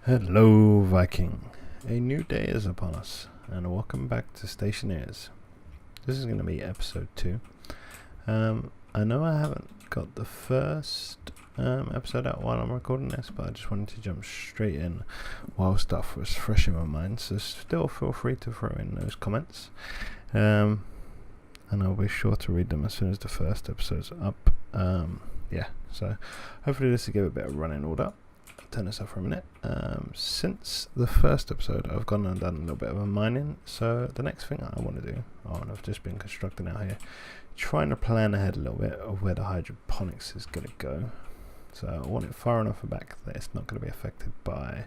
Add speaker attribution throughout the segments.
Speaker 1: Hello, Viking. A new day is upon us, and welcome back to Stationeers. This is going to be episode 2. I know I haven't got the first episode out while I'm recording this, but I just wanted to jump straight in while stuff was fresh in my mind, so still feel free to throw in those comments. And I'll be sure to read them as soon as the first episode's up. So hopefully this will give a bit of running order. Turn this off for a minute. Since the first episode, I've gone and done a little bit of a mining, so the next thing I want to do, and I've just been constructing out here, trying to plan ahead a little bit of where the hydroponics is going to go. So I want it far enough back that it's not going to be affected by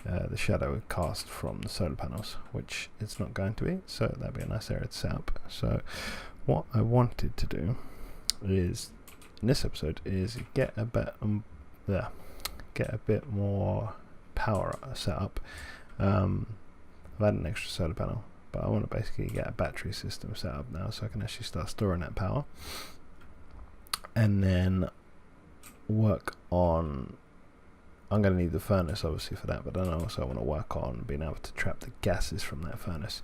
Speaker 1: the shadow cast from the solar panels, which it's not going to be, so that'd be a nice area to set up. So what I wanted to do is, in this episode, is get a bit more power set up. I've had an extra solar panel, but I want to basically get a battery system set up now so I can actually start storing that power, and then work on, I'm going to need the furnace obviously for that, but then I also want to work on being able to trap the gases from that furnace.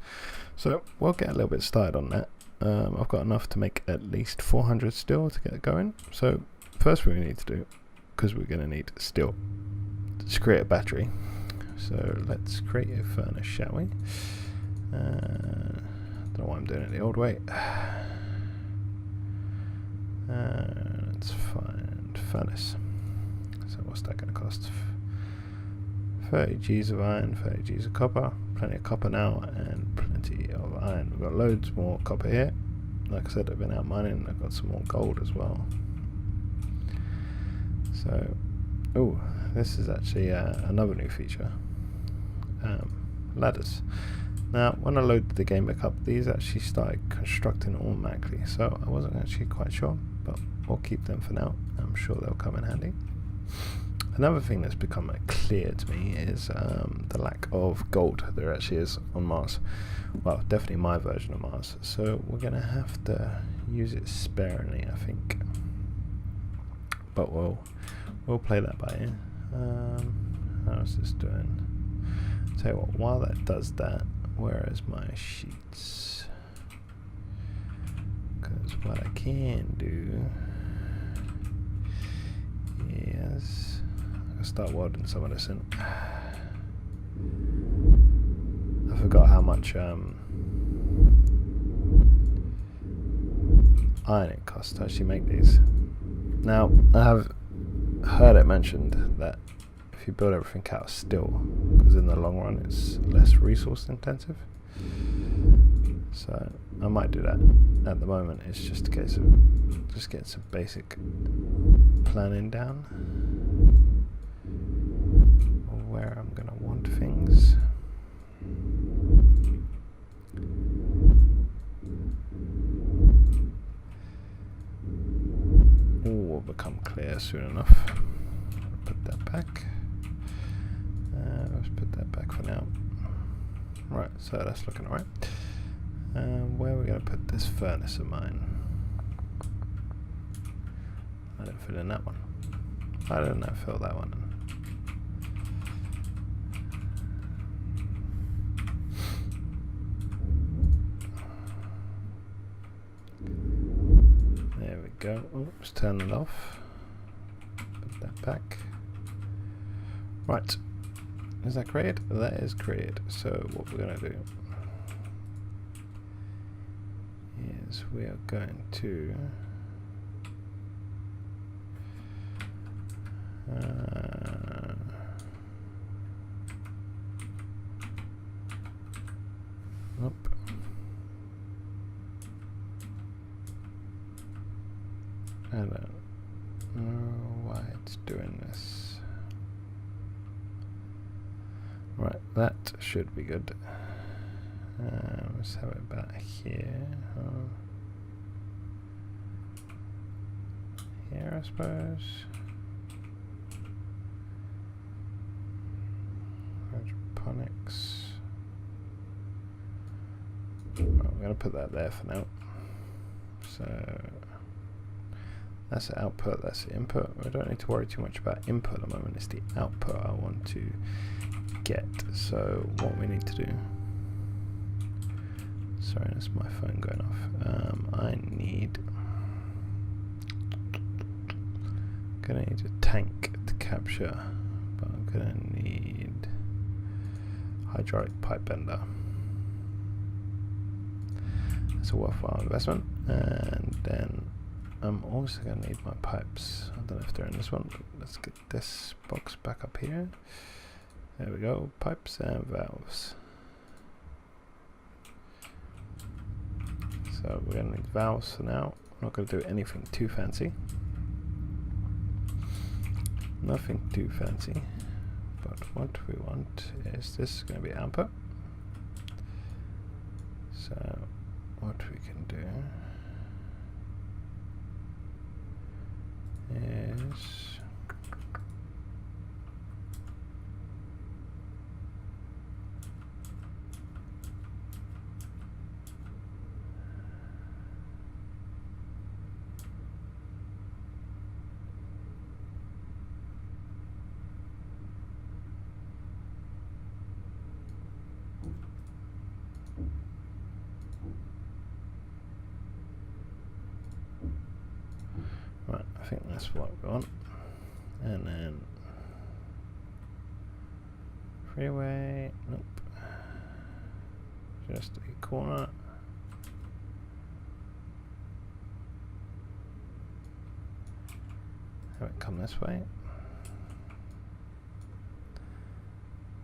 Speaker 1: So we'll get a little bit started on that. I've got enough to make at least 400 steel to get it going. So first thing we need to do, because we're going to need steel to create a battery, so let's create a furnace, shall we? Don't know why I'm doing it the old way. Let's find furnace. So what's that going to cost? 30 G's of iron, 30 G's of copper, plenty of copper now, and plenty of iron. We've got loads more copper here. Like I said, I've been out mining, I've got some more gold as well. So, this is actually another new feature, ladders. Now, when I loaded the game back up, these actually started constructing automatically, so I wasn't actually quite sure, but we'll keep them for now. I'm sure they'll come in handy. Another thing that's become clear to me is the lack of gold there actually is on Mars. Well, definitely my version of Mars, so we're going to have to use it sparingly, I think. But we'll play that by ear. How's this doing? Tell you what, while that does that, where is my sheets? Because what I can do is I'll start welding some of this in. I forgot how much iron it costs to actually make these. Now, I have heard it mentioned that if you build everything out of steel, because in the long run it's less resource intensive, so I might do that. At the moment it's just a case of just getting some basic planning down of where I'm going to want things. Will become clear soon enough. Put that back. Let's put that back for now. Right, so that's looking alright. Where are we going to put this furnace of mine? I didn't fill in that one. I don't know, fill that one in. There we go. Oops, turn it off. Put that back. Right. Is that created? That is created. So what we're going to do is we are going to I don't know why it's doing this. Right, that should be good. Let's have it back here. Here, I suppose. Hydroponics. Well, I'm going to put that there for now. So that's the output, that's the input. I don't need to worry too much about input at the moment, it's the output I want to get. So what we need to do. Sorry, that's my phone going off. I need. Gonna need a tank to capture, but I'm gonna need hydraulic pipe bender. That's a worthwhile investment, and then I'm also going to need my pipes. I don't know if they're in this one. Let's get this box back up here. There we go, pipes and valves. So we're going to need valves for now. I'm not going to do anything too fancy. Nothing too fancy. But what we want is this is going to be output. So what we can do is right, I think that's what we want. And then freeway, nope. Just a corner. Have it come this way.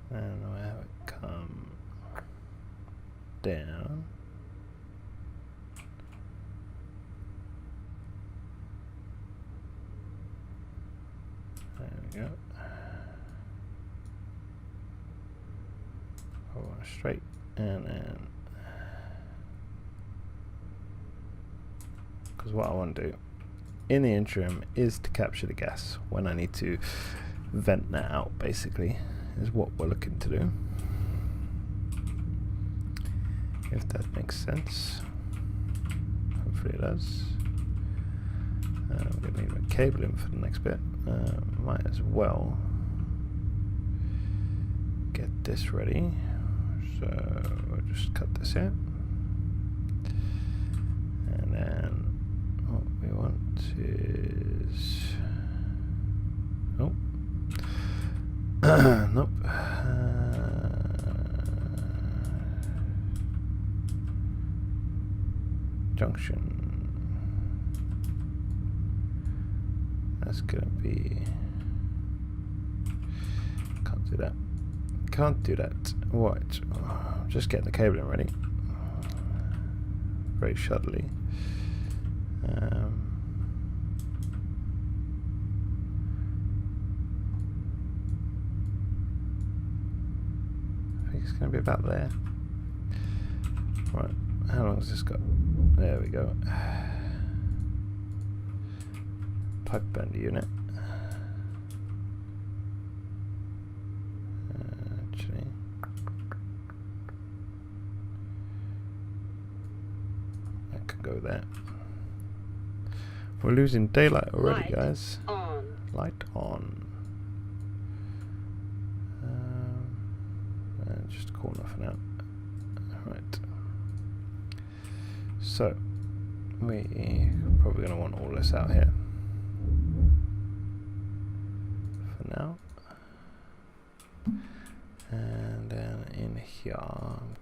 Speaker 1: And we'll have it come down. There we go. Over straight, and then because what I want to do in the interim is to capture the gas when I need to vent that out, basically, is what we're looking to do. If that makes sense. Hopefully it does. We're going to need a cable in for the next bit. Might as well get this ready. So we'll just cut this out. And then what we want is... Oh. Nope. Junction. That's gonna be... Can't do that. Can't do that. What? Oh, just getting the cabling ready. Very shuttly. I think it's gonna be about there. Right. How long has this got? There we go. Pipe bender unit. Actually, that could go there. We're losing daylight already,
Speaker 2: Light
Speaker 1: guys.
Speaker 2: On.
Speaker 1: Light on. And just cool enough for now. Right. So we probably going to want all this out here for now, and then in here I'm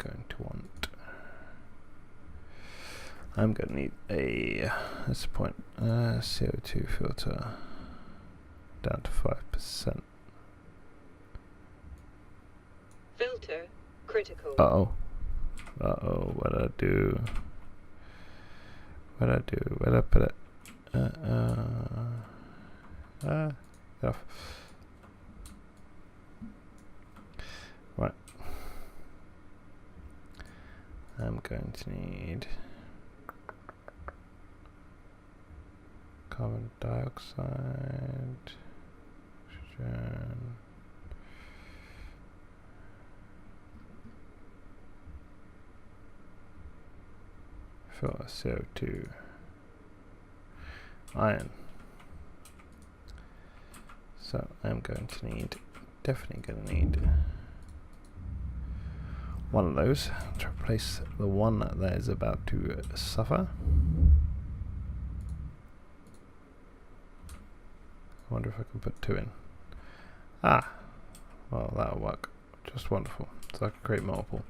Speaker 1: going to need a, that's the point, CO2 filter down to 5%.
Speaker 2: Filter critical.
Speaker 1: What did I do? Where did I put it? Get off. Right. I'm going to need carbon dioxide, oxygen, filter CO2, iron. So I'm going to need, definitely going to need one of those to replace the one that is about to suffer. I wonder if I can put 2 in. Ah, well, that'll work just wonderful. So I can create multiple.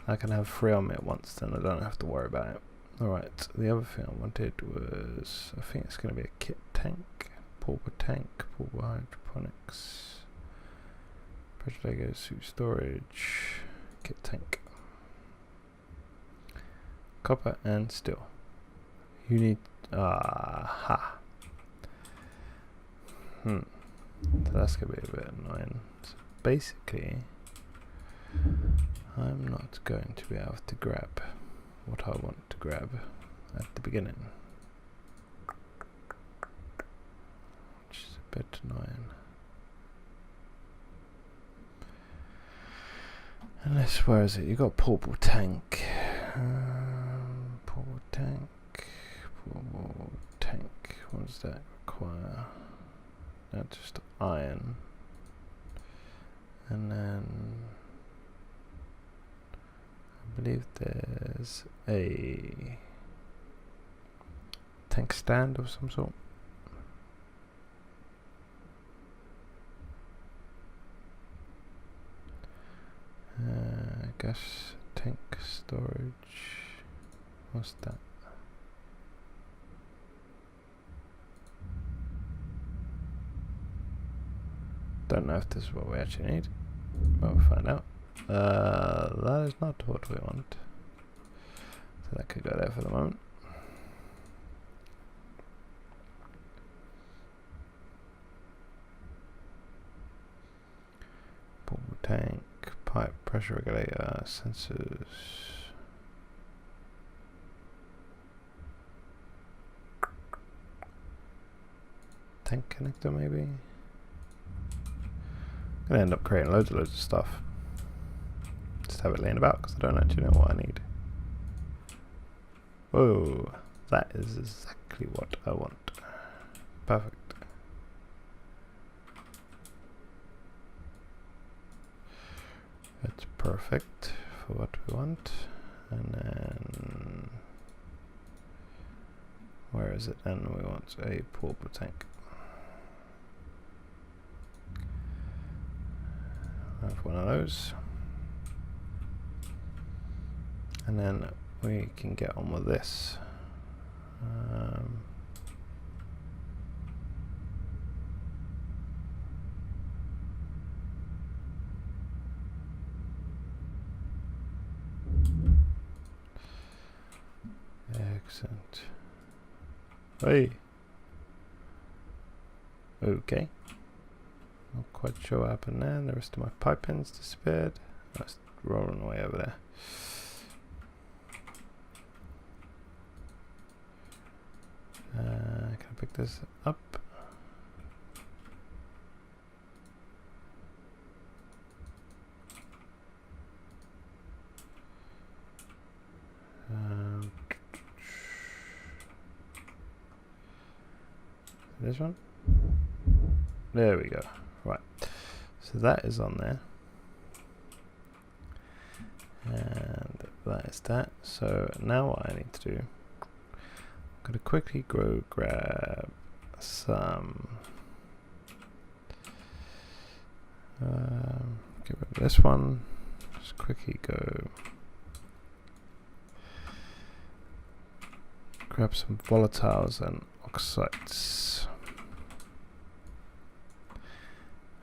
Speaker 1: I can have 3 on me at once, then I don't have to worry about it. Alright, the other thing I wanted was, I think it's going to be a kit tank, portable hydroponics, pressure Lego suit storage, kit tank, copper and steel. You need, aha. So that's going to be a bit annoying. So basically, I'm not going to be able to grab what I want to grab at the beginning, which is a bit annoying. Unless, where is it? You got portable tank. Portable tank. What does that require? That's just iron. And then I believe there's a tank stand of some sort. I guess tank storage. What's that? Don't know if this is what we actually need. But we'll find out. That is not what we want. So that could go there for the moment. Portable tank, pipe, pressure regulator, sensors. Tank connector maybe? I'm gonna end up creating loads of stuff. Just have it laying about because I don't actually know what I need. Whoa, that is exactly what I want. Perfect. That's perfect for what we want. And then where is it? And we want a portable tank. I have one of those. And then we can get on with this. Excellent. Hey. Okay. Not quite sure what happened there. The rest of my pipe ends disappeared. That's rolling away over there. Can I pick this up? This one? There we go. Right. So that is on there. And that is that. So now what I need to do, I'm going to quickly go grab some, get rid of this one, just quickly go grab some volatiles and oxides.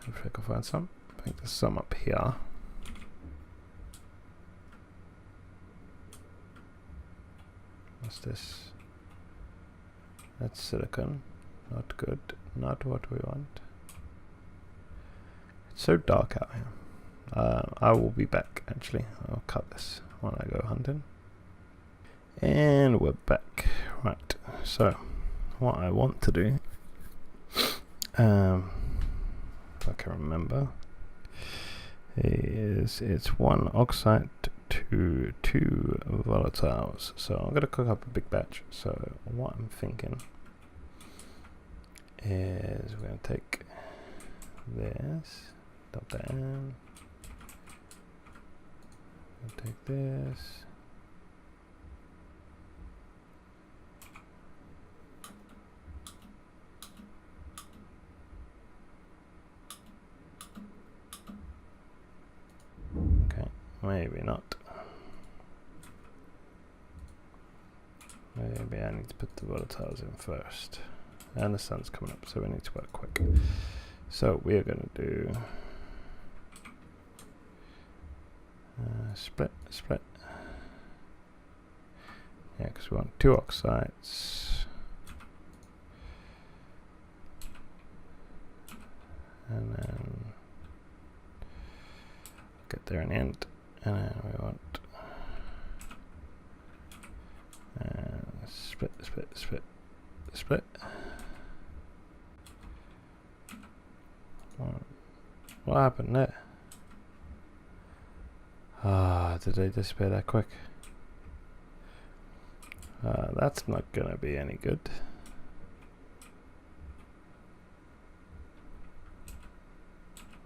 Speaker 1: Hopefully I can find some. I think there's some up here. What's this? That's silicon. Not good. Not what we want. It's so dark out here. I will be back actually. I'll cut this when I go hunting. And we're back. Right. So what I want to do, if I can remember, is it's 1 oxide to 2 volatiles. So I'm going to cook up a big batch. So what I'm thinking is we're going to take this, dump that in, I'll take this. Okay, maybe not. Maybe I need to put the volatiles in first. And the sun's coming up, so we need to work quick. So we are going to do split. Yeah, because we want 2 oxides. And then get there in the end. And then we want split. What happened there? Ah, did they disappear that quick? That's not gonna be any good.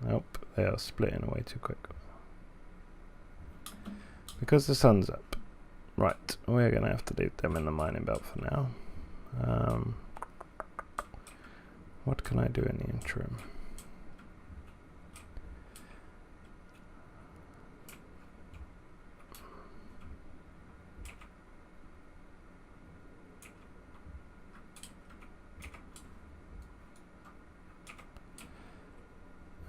Speaker 1: Nope, they are splitting away too quick. Because the sun's up. Right, we're gonna have to leave them in the mining belt for now. What can I do in the interim?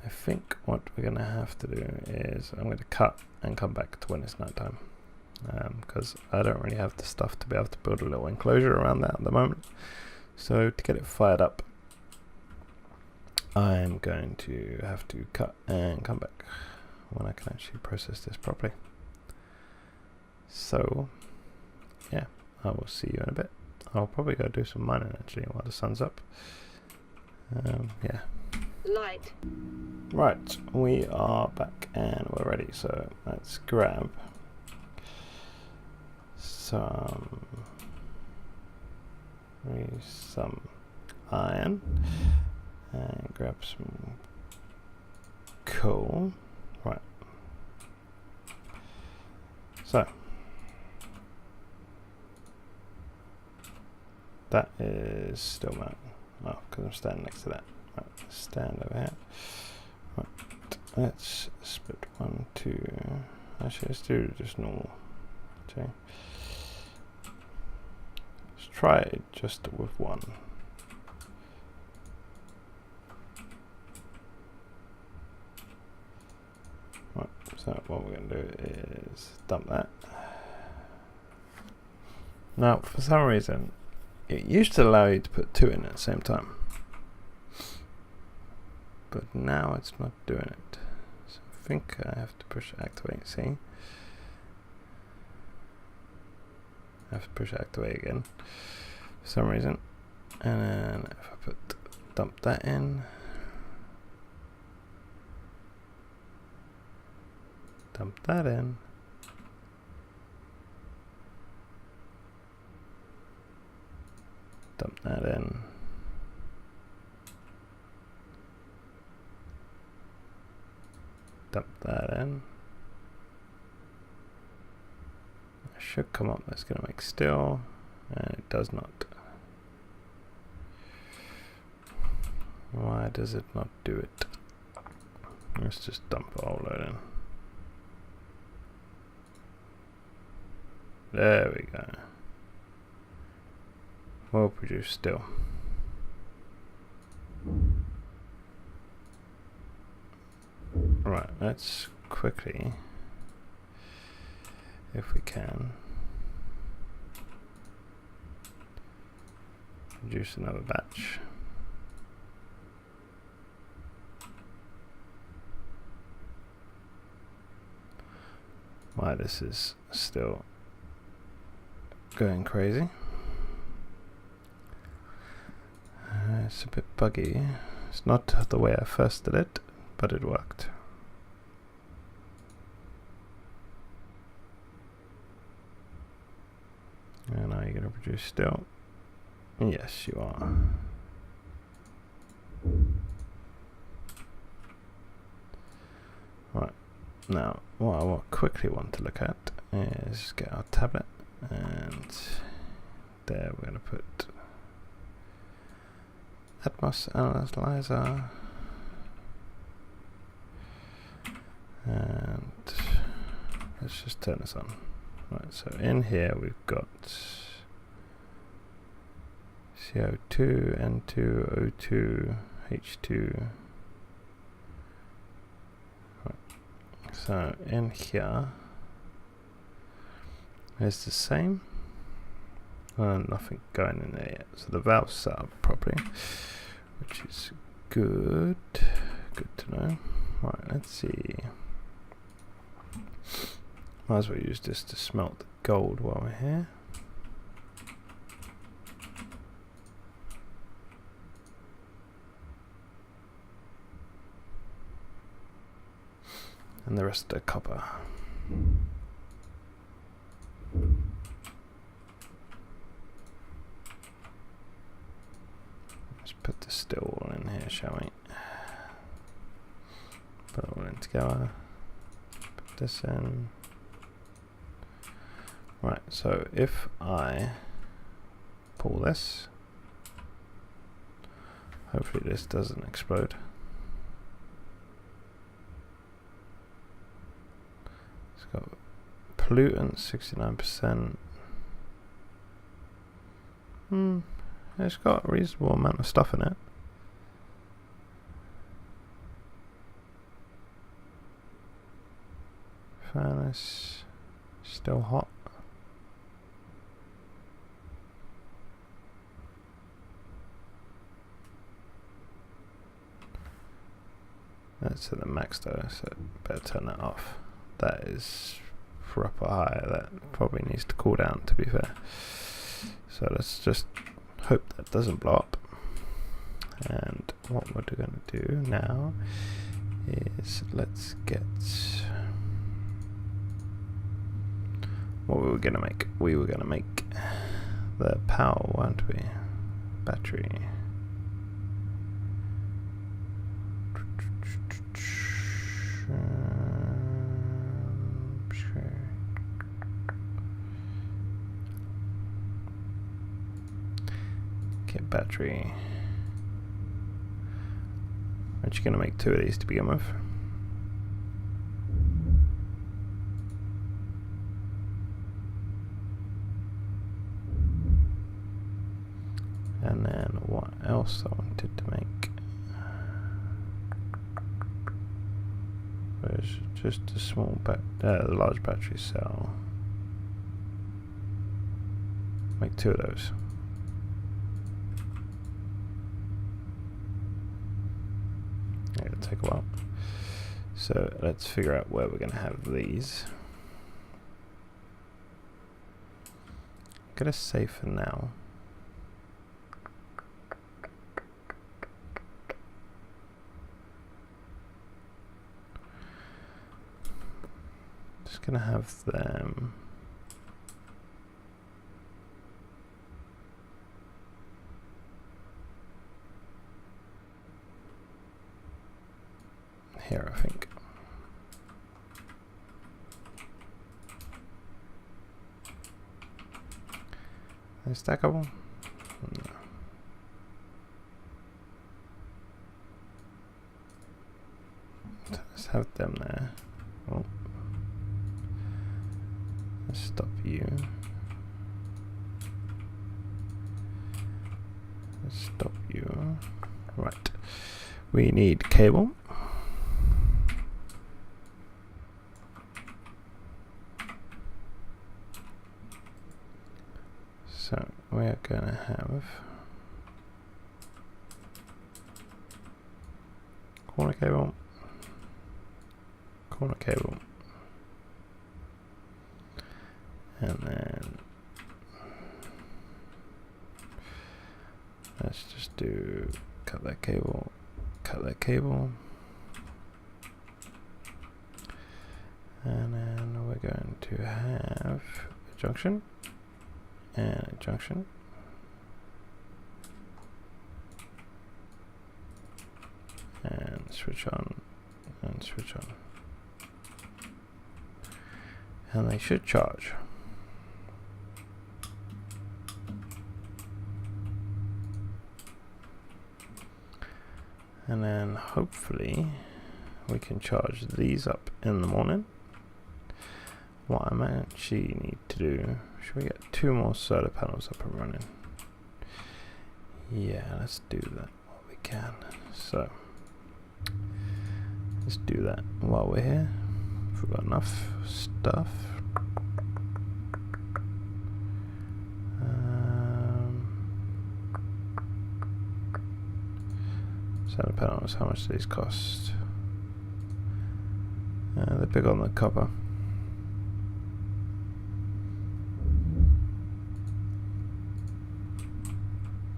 Speaker 1: I think what we're going to have to do is I'm going to cut and come back to when it's night time, because I don't really have the stuff to be able to build a little enclosure around that at the moment. So to get it fired up, I'm going to have to cut and come back when I can actually process this properly. So yeah, I will see you in a bit. I'll probably go do some mining actually while the sun's up. Yeah.
Speaker 2: Light.
Speaker 1: Right, we are back and we're ready, so let's grab some iron and grab some coal. Right, so that is still mountain. Oh, because I'm standing next to that. Right, stand over here. Right, let's split 1, 2. Actually, let's do just normal. Okay. Let's try it just with 1. Right, so what we're going to do is dump that. Now, for some reason, it used to allow you to put 2 in at the same time. But now it's not doing it. So I think I have to push activate, see? I have to push activate again for some reason. And then if I put dump that in, dump that in, dump that in, dump that in. It should come up, that's going to make steel, and it does not. Why does it not do it? Let's just dump a whole load in. There we go. We'll produce steel. Right, let's quickly, if we can, produce another batch. Why this is still going crazy. It's a bit buggy. It's not the way I first did it, but it worked. And are you going to produce steel? Yes, you are. Right, Now, what I quickly want to look at is get our tablet, and there we're going to put Atmos Analyzer, and let's just turn this on. Right, so in here we've got CO2, N2, O2, H2. Right. So in here it's the same. Nothing going in there yet. So the valve's set up properly, which is good. Good to know. Right, let's see. Might as well use this to smelt the gold while we're here. And the rest of the copper. Let's put the steel all in here, shall we? Put it all in together. Put this in. Right, so if I pull this, hopefully this doesn't explode. It's got pollutant 69%. It's got a reasonable amount of stuff in it. Furnace still hot. That's at the max though, so better turn that off. That is proper high. That probably needs to cool down, to be fair. So let's just hope that doesn't blow up. And what we're going to do now is let's get what we were going to make. We were going to make the power, weren't we? Battery. Get battery. I'm just going to make 2 of these to begin with. And then what else I wanted to make was just a small large battery cell. Make 2 of those. It'll take a while. So let's figure out where we're going to have these. I'm going to save for now. Just going to have them here, I think. Are they stackable? No. Let's have them there. Oh. Let's stop you. Let's stop you. Right. We need cable. So we're going to have corner cable, and then let's just do cut that cable, and then we're going to have a junction. And a junction, and switch on, and switch on. and they should charge. And then hopefully we can charge these up in the morning. What I might actually need to do, should we get 2 more solar panels up and running? Yeah, let's do that while we can. So let's do that while we're here. If we've got enough stuff. Solar panels, how much do these cost? They're big on the copper.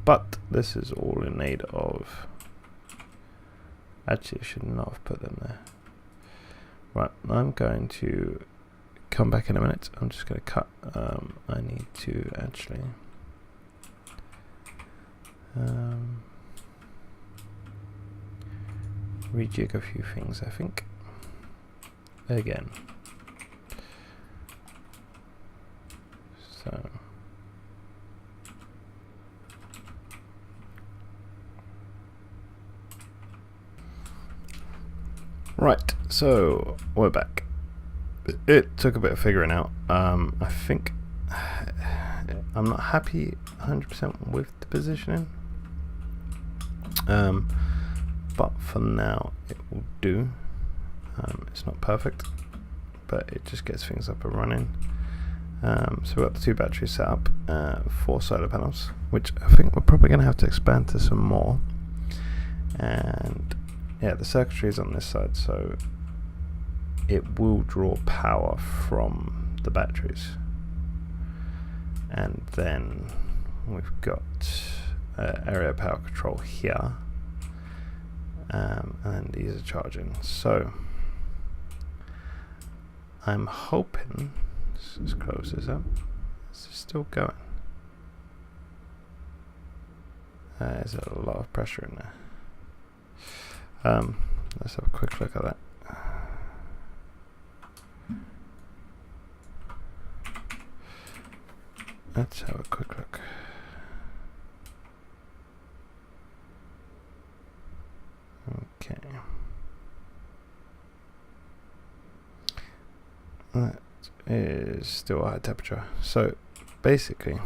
Speaker 1: But this is all in aid of... Actually, I should not have put them there. Right, I'm going to come back in a minute. I'm just going to cut. I need to actually... rejig a few things, I think. Again. So... Right, so we're back. It took a bit of figuring out. I think I'm not happy 100% with the positioning, but for now it will do. It's not perfect, but it just gets things up and running. So we've got the 2 batteries set up, 4 solar panels, which I think we're probably going to have to expand to some more. And yeah, the circuitry is on this side, so it will draw power from the batteries. And then we've got area power control here, and these are charging. So I'm hoping, let's close this up. Is this still going? There's a lot of pressure in there. Let's have a quick look at that. Let's have a quick look. Okay. That is still a high temperature. So basically,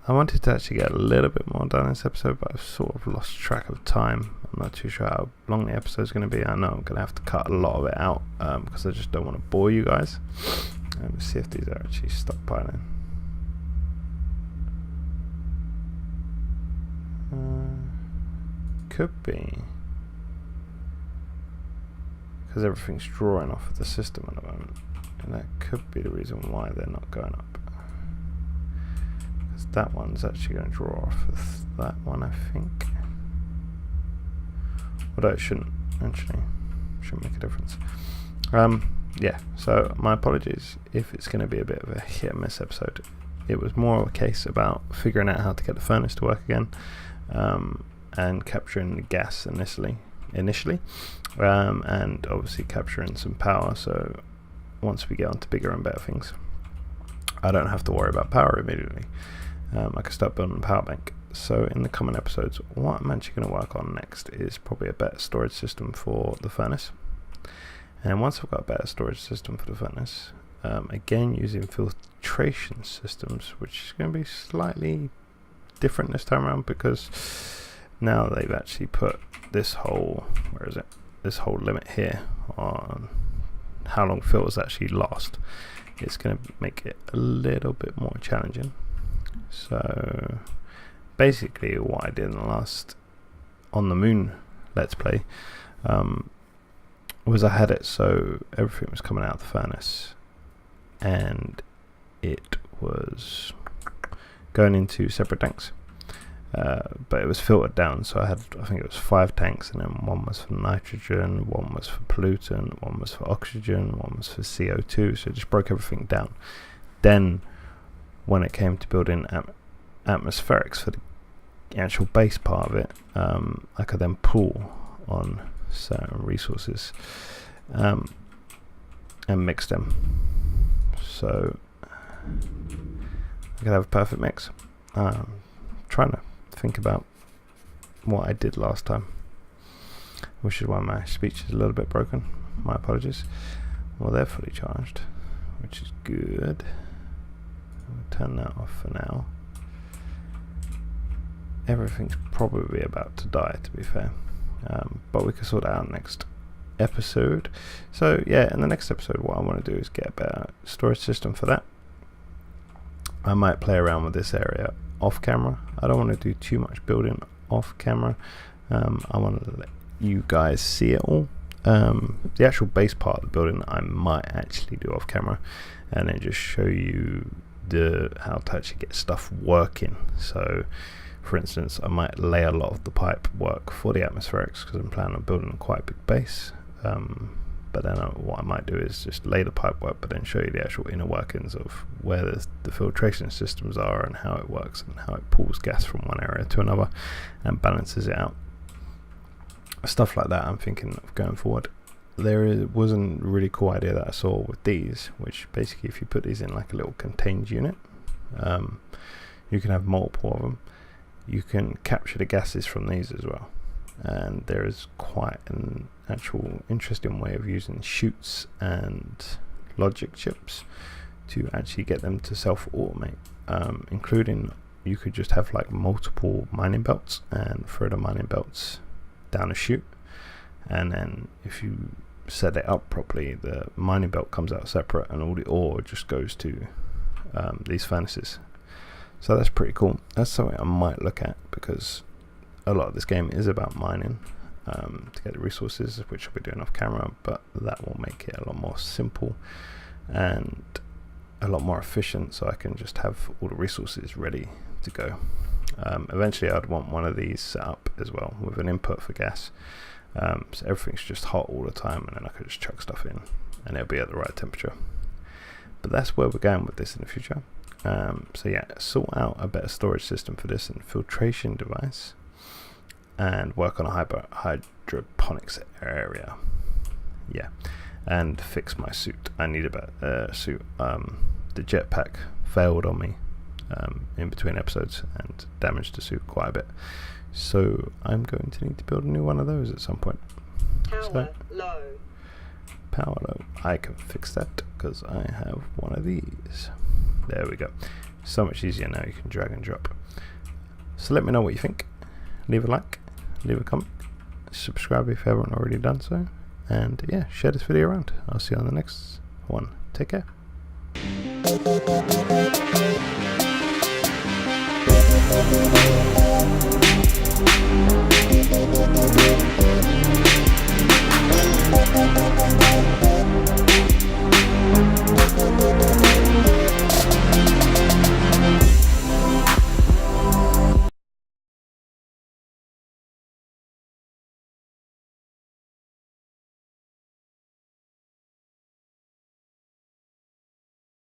Speaker 1: I wanted to actually get a little bit more done this episode, but I've sort of lost track of time. I'm not too sure how long the episode is going to be. I know I'm going to have to cut a lot of it out because I just don't want to bore you guys. Let's see if these are actually stockpiling. Could be because everything's drawing off of the system at the moment, and that could be the reason why they're not going up. Because that one's actually going to draw off of that one, I think. Although it shouldn't make a difference. Yeah, so my apologies if it's going to be a bit of a hit and miss episode. It was more of a case about figuring out how to get the furnace to work again, and capturing the gas initially, and obviously capturing some power, so once we get on to bigger and better things, I don't have to worry about power immediately. I can start building a power bank. So in the coming episodes, what I'm actually going to work on next is probably a better storage system for the furnace. And once I've got a better storage system for the furnace, again using filtration systems, which is going to be slightly different this time around, because now they've actually put this whole, this whole limit here on how long filters actually last. It's going to make it a little bit more challenging. So basically what I did in the last On the Moon Let's Play was I had it so everything was coming out of the furnace and it was going into separate tanks, but it was filtered down, so I had, I think it was 5 tanks, and then one was for nitrogen, one was for pollutant, one was for oxygen, one was for CO2, so it just broke everything down. Then when it came to building atmospherics for the actual base part of it, I could then pull on certain resources, and and mix them. So I could have a perfect mix. Trying to think about what I did last time, which is why my speech is a little bit broken. My apologies. Well, they're fully charged, which is good. I'll turn that off for now. Everything's probably about to die, to be fair, but we can sort that out next episode. So yeah, in the next episode what I want to do is get a better storage system for that. I might play around with this area off camera. I don't want to do too much building off camera. I want to let you guys see it all. The actual base part of the building I might actually do off camera, and then just show you how to actually get stuff working. So for instance, I might lay a lot of the pipe work for the atmospherics because I'm planning on building quite a big base. But then what I might do is just lay the pipe work, but then show you the actual inner workings of where the filtration systems are and how it works and how it pulls gas from one area to another and balances it out. Stuff like that I'm thinking of going forward. There was a really cool idea that I saw with these, which basically if you put these in like a little contained unit, you can have multiple of them. You can capture the gases from these as well, and there is quite an actual interesting way of using chutes and logic chips to actually get them to self-automate, including you could just have like multiple mining belts and throw the mining belts down a chute, and then if you set it up properly, the mining belt comes out separate and all the ore just goes to these furnaces. So that's pretty cool. That's something I might look at, because a lot of this game is about mining to get the resources, which I'll be doing off camera, but that will make it a lot more simple and a lot more efficient, so I can just have all the resources ready to go. Eventually I'd want one of these set up as well with an input for gas, so everything's just hot all the time, and then I could just chuck stuff in and it'll be at the right temperature. But that's where we're going with this in the future. So yeah, sort out a better storage system for this and filtration device, and work on a hydroponics area. Yeah, and fix my suit. I need a better suit. The jetpack failed on me in between episodes and damaged the suit quite a bit, so I'm going to need to build a new one of those at some point.
Speaker 2: Power low.
Speaker 1: Power low. I can fix that because I have one of these. There we go. So much easier now. You can drag and drop. So let me know what you think. Leave a like, leave a comment, subscribe if you haven't already done so, and yeah, share this video around. I'll see you on the next one. Take care.